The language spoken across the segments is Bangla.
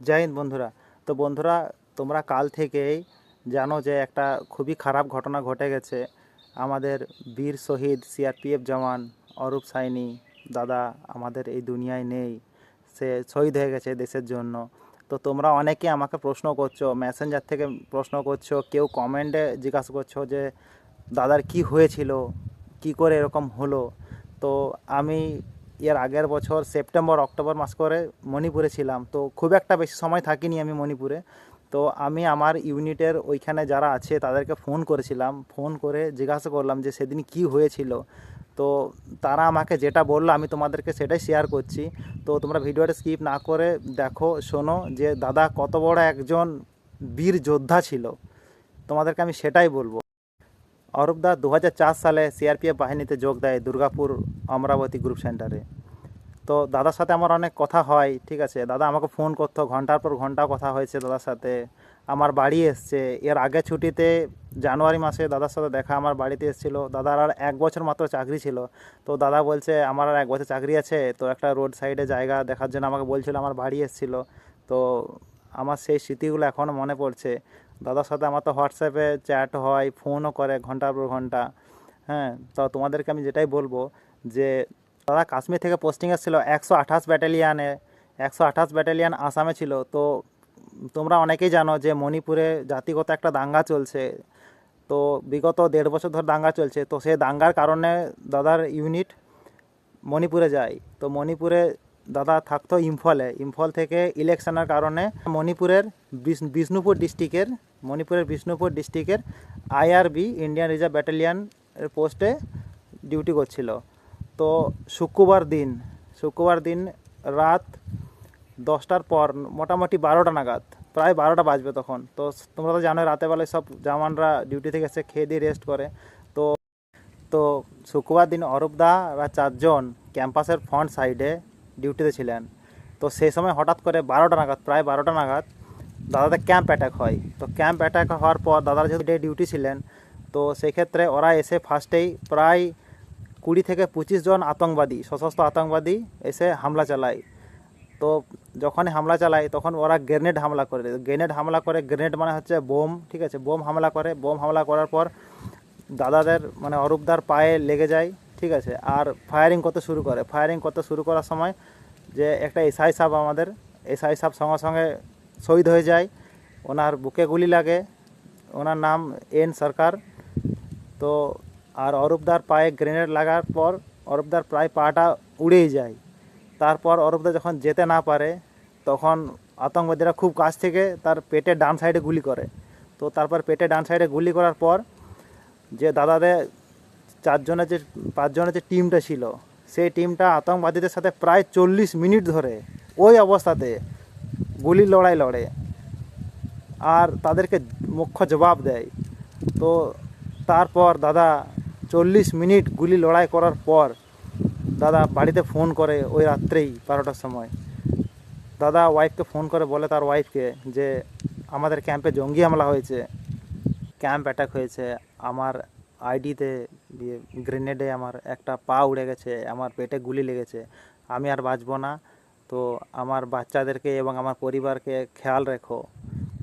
জয় হিন্দ বন্ধুরা। তো বন্ধুরা, তোমরা কাল থেকেই জানো যে একটা খুবই খারাপ ঘটনা ঘটে গেছে। আমাদের বীর শহীদ সিআরপিএফ জওয়ান অরূপ সাইনি দাদা আমাদের এই দুনিয়ায় নেই। সে শহীদ হয়ে গেছে দেশের জন্য। তো তোমরা অনেকে আমাকে প্রশ্ন করছো, মেসেঞ্জার থেকে প্রশ্ন করছো, কেউ কমেন্টে জিজ্ঞাসা করছো যে দাদার কি হয়েছিল, কি করে এরকম হলো। তো আমি এর আগের বছর সেপ্টেম্বর অক্টোবর মাস করে মণিপুরে ছিলাম, তো খুব একটা বেশি সময় থাকিনি আমি মণিপুরে। তো আমি আমার ইউনিটের ওইখানে যারা আছে তাদেরকে ফোন করেছিলাম, ফোন করে জিজ্ঞাসা করলাম যে সেদিন কি হয়েছিল। তো তারা আমাকে যেটা বললো আমি তোমাদেরকে সেটাই শেয়ার করছি। তো তোমরা ভিডিওটা স্কিপ না করে দেখো, শোনো যে দাদা কত বড় একজন বীর যোদ্ধা ছিল, তোমাদেরকে আমি সেটাই বলবো। অরূপদা 2004 সালে সিআরপিএফ বাহিনীতে যোগ দেয় দুর্গাপুর অমরাবতী গ্রুপ সেন্টারে। তো দাদার সাথে আমার অনেক কথা হয়, ঠিক আছে। দাদা আমাকে ফোন করতো, ঘন্টার পর ঘন্টা কথা হয়েছে দাদার সাথে। আমার বাড়ি এসছে এর আগে ছুটিতে, জানুয়ারি মাসে দাদার সাথে দেখা আমার বাড়িতে এসেছিলো। দাদার আর 1 বছর মাত্র চাকরি ছিল। তো দাদা বলছে আমার আর 1 বছর চাকরি আছে, তো একটা রোড সাইডে জায়গা দেখার জন্য আমাকে বলছিল, আমার বাড়ি এসেছিলো। তো আমার সেই স্মৃতিগুলো এখনও মনে পড়ছে। দাদার সাথে আমার তো হোয়াটসঅ্যাপে চ্যাট হয়, ফোনও করে ঘন্টার পর ঘন্টা। হ্যাঁ, তো তোমাদেরকে আমি যেটাই বলবো যে দাদা কাশ্মীর থেকে পোস্টিং এসেছিলো 128 ব্যাটালিয়ানে। 128 ব্যাটালিয়ান আসামে ছিল। তো তোমরা অনেকেই জানো যে মণিপুরে জাতিগত একটা দাঙ্গা চলছে। তো বিগত 1.5 বছর ধরে দাঙ্গা চলছে। তো সেই দাঙ্গার কারণে দাদার ইউনিট মণিপুরে যায়। তো মণিপুরে দাদা থাকতো ইম্ফলে। ইম্ফল থেকে ইলেকশনের কারণে মণিপুরের বিষ্ণুপুর ডিস্ট্রিক্টের আইআরবি ইন্ডিয়ান রিজার্ভ ব্যাটালিয়ানের পোস্টে ডিউটি করছিল। তো শুক্রবার দিন রাত 10টার পর, মোটামুটি 12টা নাগাদ, প্রায় 12টা বাজবে তখন। তো তোমরা তো জানো রাতের বেলায় সব জওয়ানরা ডিউটি থেকে এসে খেয়ে দিয়ে রেস্ট করে। তো তো শুক্রবার দিন অরূপদারা 4 জন ক্যাম্পাসের ফ্রন্ট সাইডে ডিউটিতে ছিলেন। তো সেই সময় হঠাৎ করে 12টা নাগাদ, প্রায় 12টা নাগাদ দাদাদের ক্যাম্প অ্যাটাক হয়। তো ক্যাম্প অ্যাটাক হওয়ার পর দাদারা যেহেতু ডিউটি ছিলেন, তো সেক্ষেত্রে ওরা এসে ফার্স্টেই প্রায় 20 থেকে 25 জন আতঙ্কবাদী, সশস্ত্র আতঙ্কবাদী এসে হামলা চালায়। তো যখনই হামলা চালায় তখন ওরা গ্রেনেড মানে হচ্ছে বোম, ঠিক আছে। বোম হামলা করার পর দাদাদের মানে অরূপদার পায়ে লেগে যায়, ঠিক আছে। আর ফায়ারিং করতে শুরু করার সময় যে একটা এসআই সাহেব সঙ্গে সঙ্গে শহীদ হয়ে যায়। ওনার বুকে গুলি লাগে। ওনার নাম এন সরকার। তো আর অরূপদার পায়ে গ্রেনেড লাগার পর অরূপদার প্রায় পাটা উড়েই যায়। তারপর অরূপদা যখন যেতে না পারে, তখন আতঙ্কবাদীরা খুব কাছ থেকে তার পেটের ডান সাইডে গুলি করে। তো তারপর পেটে ডান সাইডে গুলি করার পর যে দাদাদের 5 জনের যে টিমটা ছিল, সেই টিমটা আতঙ্কবাদীদের সাথে প্রায় 40 মিনিট ধরে ওই অবস্থাতে গুলি লড়াই লড়ে আর তাদেরকে মুখ্য জবাব দেয়। তো তারপর দাদা 40 মিনিট গুলি লড়াই করার পর দাদা বাড়িতে ফোন করে ওই রাত্রেই 12টার সময়। দাদা ওয়াইফকে ফোন করে বলে তার ওয়াইফকে যে আমাদের ক্যাম্পে জঙ্গি হামলা হয়েছে, ক্যাম্প অ্যাটাক হয়েছে, আমার আইডিতে গ্রেনেডে আমার একটা পা উড়ে গেছে, আমার পেটে গুলি লেগেছে, আমি আর বাঁচবো না। তো আমার বাচ্চাদেরকে এবং আমার পরিবারকে খেয়াল রেখো।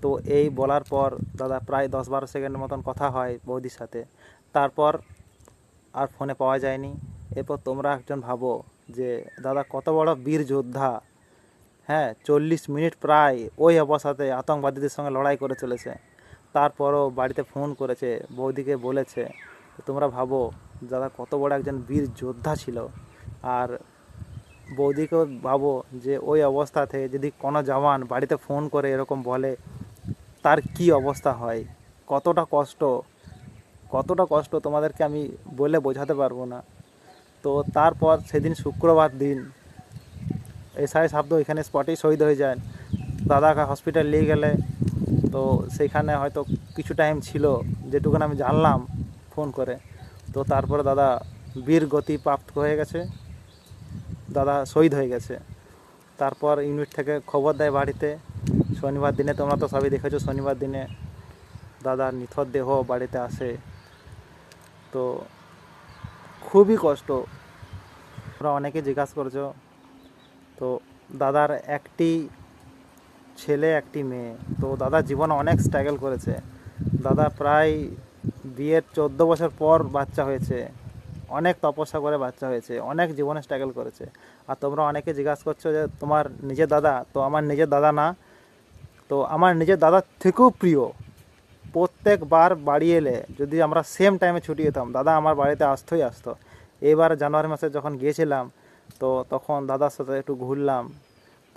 তো এই বলার পর দাদা প্রায় 10-12 সেকেন্ডের মতন কথা হয় বৌদির সাথে। তারপর আর ফোনে পাওয়া যায়নি। এরপর তোমরা একজন ভাবো যে দাদা কত বড় বীর যোদ্ধা। হ্যাঁ, 40 মিনিট প্রায় ওই অবস্থাতে আতঙ্কবাদীদের সঙ্গে লড়াই করে চলেছে। তারপরও বাড়িতে ফোন করেছে, বৌদিকে বলেছে। তোমরা ভাবো দাদা কত বড় একজন বীর যোদ্ধা ছিল। আর বৌদিকেও ভাবো যে ওই অবস্থাতে যদি কোনো জওয়ান বাড়িতে ফোন করে এরকম বলে, তার কি অবস্থা হয়, কতটা কষ্ট, কতটা কষ্ট তোমাদেরকে আমি বলে বোঝাতে পারবো না। তো তারপর সেদিন শুক্রবার দিন এসআই সাহেব এখানে স্পটেই শহীদ হয়ে যায়। দাদাকে হসপিটাল নিয়ে গেলে, তো সেইখানে হয়তো কিছু টাইম ছিল যেটুকুন আমি জানলাম ফোন করে। তো তারপরে দাদা বীর গতি প্রাপ্ত হয়ে গেছে, দাদা শহীদ হয়ে গেছে। তারপর ইউনিট থেকে খবর দেয় বাড়িতে। শনিবার দিনে তোমরা তো সবই দেখেছো, শনিবার দিনে দাদার নিথর দেহ বাড়িতে আসে। তো খুবই কষ্ট। তোমরা অনেকে জিজ্ঞাসা করছো। তো দাদার একটি ছেলে একটি মেয়ে। তো দাদা জীবনে অনেক স্ট্রাগল করেছে। দাদা প্রায় বিয়ের 14 বছর পর বাচ্চা হয়েছে, অনেক তপস্যা করে বাচ্চা হয়েছে, অনেক জীবনে স্ট্রাগল করেছে। আর তোমরা অনেকে জিজ্ঞাসা করছো যে তোমার নিজের দাদা, তো আমার নিজের দাদা না, তো আমার নিজের দাদার থেকেও প্রিয়। প্রত্যেকবার বাড়ি এলে যদি আমরা সেম টাইমে ছুটি যেতাম, দাদা আমার বাড়িতে আসতোই আসতো। এবার জানুয়ারি মাসে যখন গিয়েছিলাম, তো তখন দাদার সাথে একটু ঘুরলাম,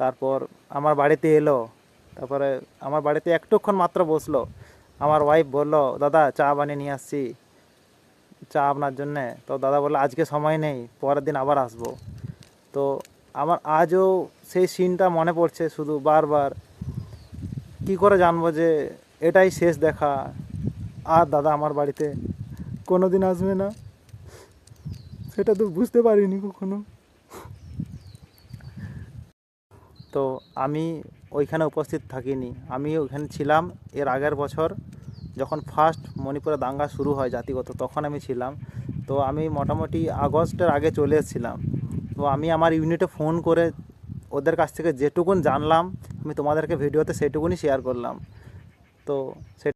তারপর আমার বাড়িতে এলো, তারপরে আমার বাড়িতে একটুক্ষণ মাত্র বসলো। আমার ওয়াইফ বললো, দাদা চা বানিয়ে নিয়ে আসছি, চা আপনার জন্যে। তো দাদা বললো আজকে সময় নেই, পরের দিন আবার আসবো। তো আমার আজও সেই সিনটা মনে পড়ছে শুধু বারবার। কি করে জানবো যে এটাই শেষ দেখা, আর দাদা আমার বাড়িতে কোনো দিন আসবে না, সেটা তো বুঝতে পারিনি কখনো। তো আমি ওইখানে উপস্থিত থাকিনি, আমি ওইখানে ছিলাম এর আগের বছর যখন ফার্স্ট মণিপুরে দাঙ্গা শুরু হয় জাতিগত, তখন আমি ছিলাম। তো আমি মোটামুটি আগস্টের আগে চলে এসেছিলাম। তো আমি আমার ইউনিটে ফোন করে ওদের কাছ থেকে যেটুকুন জানলাম আমি তোমাদেরকে ভিডিওতে সেটুকুনি শেয়ার করলাম। তো সে